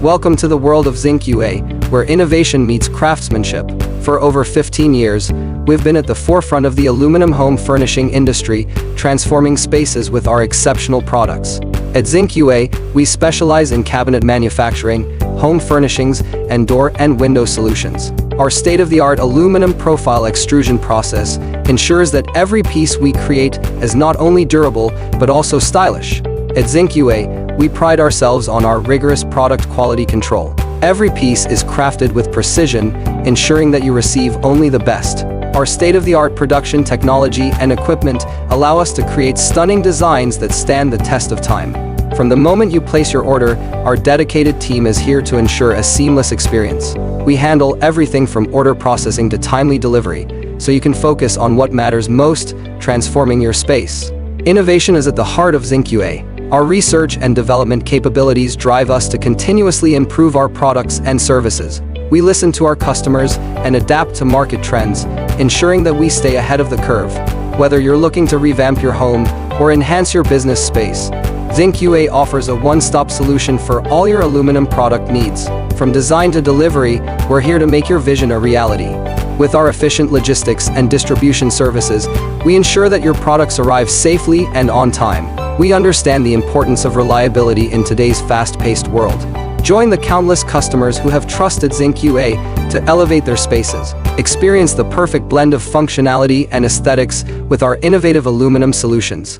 Welcome to the world of Zincyue, where innovation meets craftsmanship. For over 15 years, we've been at the forefront of the aluminum home furnishing industry, transforming spaces with our exceptional products. At Zincyue, we specialize in cabinet manufacturing, home furnishings, and door and window solutions. Our state-of-the-art aluminum profile extrusion process ensures that every piece we create is not only durable, but also stylish. At Zincyue, we pride ourselves on our rigorous product quality control. Every piece is crafted with precision, ensuring that you receive only the best. Our state-of-the-art production technology and equipment allow us to create stunning designs that stand the test of time. From the moment you place your order, our dedicated team is here to ensure a seamless experience. We handle everything from order processing to timely delivery, so you can focus on what matters most, transforming your space. Innovation is at the heart of Zincyue. Our research and development capabilities drive us to continuously improve our products and services. We listen to our customers and adapt to market trends, ensuring that we stay ahead of the curve. Whether you're looking to revamp your home or enhance your business space, Zincyue offers a one-stop solution for all your aluminum product needs. From design to delivery, we're here to make your vision a reality. With our efficient logistics and distribution services, we ensure that your products arrive safely and on time. We understand the importance of reliability in today's fast-paced world. Join the countless customers who have trusted Zincyue to elevate their spaces. Experience the perfect blend of functionality and aesthetics with our innovative aluminum solutions.